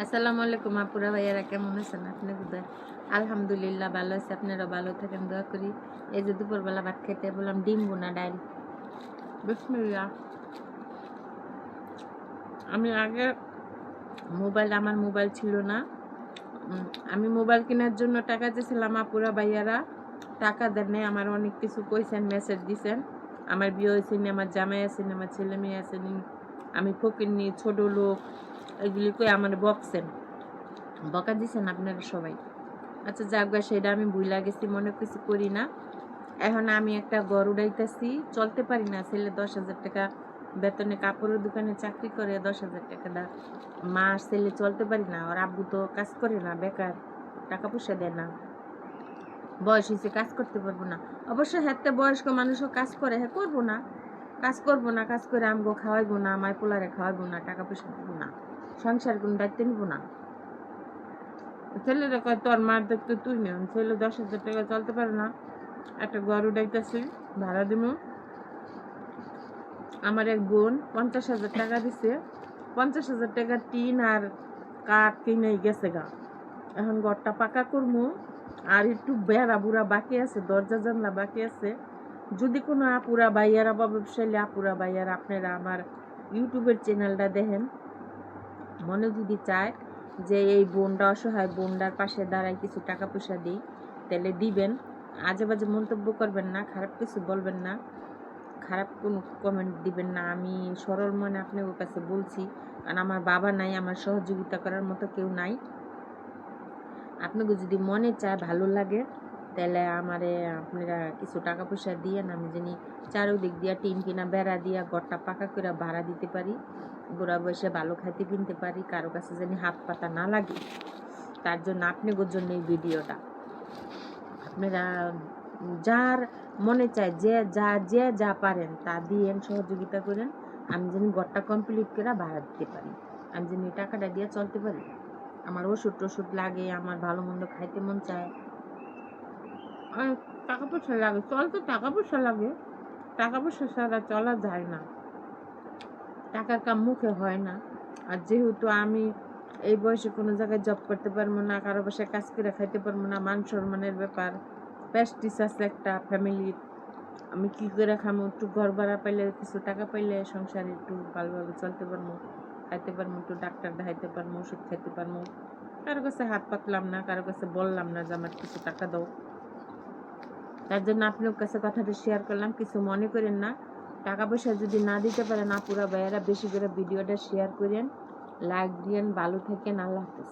আসসালামু আলাইকুম আপুরা ভাইয়ারা, কেমন আছেন আপনি? বোধহয় আলহামদুলিল্লাহ ভালো আছে, আপনারা ভালো থাকেন দোয়া করি। এই যে দুপুরবেলা ভাত খেতে বললাম ডিম বোনা ডাইল। বিসমিল্লাহ। আমি আগে আমার মোবাইল ছিল না। আমি মোবাইল কেনার জন্য টাকা চেয়েছিলাম, আপুরা ভাইয়ারা টাকা দেন নাই। আমার অনেক কিছু কইছেন, মেসেজ দিছেন। আমার বিয়ে হয়েছে নি, আমার জামাই আসেনি, আমার ছেলে মেয়ে আসেনি, আমি ফকিরনি, ছোট লোক, এগুলি কই আমার বকা দিছেন আপনারা সবাই। আচ্ছা যাক গে, সেটা আমি ভুইলা গেছি, মনে কিছু করি না। এখন আমি একটা ঘর উড়াইতেছি, চলতে পারি না। ছেলে 10,000 টাকা বেতনে কাপড়ের দোকানে চাকরি করে, 10,000 টাকা মাস ছেলে চলতে পারি না। আর আব্বু তো কাজ করে না, বেকার, টাকা পয়সা দেয় না। বয়স হয়েছে, কাজ করতে পারবো না। অবশ্য হাতে বয়স্ক মানুষও কাজ করে, হ্যাঁ করবো না, কাজ করবো না, কাজ করে আমগো খাওয়াইবো না, মায় পোলারে খাওয়াইবো না, টাকা পয়সা দেবো না, সংসার কোনো দায়িত্ব নিবো না। ছেলেরা কয় তোর মার দেখতে তুই নেন, ছেলে 10,000 টাকা চলতে পারে না। একটা ঘর উঠাইতেছি, ভাড়া দিব। আমার এক বোন 50,000 টাকা দিছে, 50,000 টাকা টিন আর কাঠ কিনে গেছে গা। এখন ঘরটা পাকা করবো, আর একটু বেড়া বুড়া বাকি আছে, দরজা জানলা বাকি আছে। যদি কোনো আপুরা বাইয়ারা বা ব্যবসায়ী আপুরা বাইয়ারা আপনারা আমার ইউটিউবের চ্যানেলটা দেখেন, মনে যদি চায় যে এই বোনটা অসহায়, বোনটার পাশে দাঁড়ায় কিছু টাকা পয়সা দিই, তাহলে দিবেন। আজে বাজে মন্তব্য করবেন না, খারাপ কিছু বলবেন না, খারাপ কোনো কমেন্ট দিবেন না। আমি সরল মনে আপনার কাছে বলছি, কারণ আমার বাবা নাই, আমার সহযোগিতা করার মতো কেউ নাই। আপনাকে যদি মনে চায়, ভালো লাগে, তাহলে আমারে আপনারা কিছু টাকা পয়সা দিয়েন, আমি জানি চারোদিক দিয়া টিন কিনা বেড়া দিয়া ঘরটা পাকা করে ভাড়া দিতে পারি, বুড়া বয়সে ভালো খাইতে কিনতে পারি, কারো কাছে জানি হাত পাতা না লাগে। তার জন্য আপনাদের জন্য এই ভিডিওটা। আপনারা যার মনে চায়, যে যা পারেন তা দিয়েন, সহযোগিতা করেন। আমি যেন ঘরটা কমপ্লিট করে ভাড়া দিতে পারি, আমি যেন টাকাটা দিয়ে চলতে পারি। আমার ওষুধ টষুধ লাগে, আমার ভালো মন্দ খাইতে মন চায়, টাকা পয়সা লাগে, চলতে টাকা পয়সা লাগে। টাকা পয়সা ছাড়া চলা যায় না, টাকার কাম মুখে হয় না। আর যেহেতু আমি এই বয়সে কোনো জায়গায় জব করতে পারবো না, কারো বাসায় কাজ করে খাইতে পারবো না, মান সম্মানের ব্যাপার, প্রেস্টিজ আছে একটা ফ্যামিলির, আমি কী করে খামো? একটু ঘর ভাড়া পাইলে, কিছু টাকা পাইলে সংসারে একটু ভালোভাবে চলতে পারবো, খাইতে পারবো, একটু ডাক্তার দেখাইতে পারবো, ওষুধ খাইতে পারবো। কারো কাছে হাত পাতলাম না, কারো কাছে বললাম না যে আমার কিছু টাকা দাও। তার জন্য আপনার কাছে কথাটা শেয়ার করলাম, কিছু মনে করেন না। টাকা পয়সা যদি না দিতে পারেন আপুরা ভাইয়ারা, বেশি করে ভিডিওটা শেয়ার করেন, লাইক দিয়েন। ভালো থাকেন, আল্লাহ হাফেজ।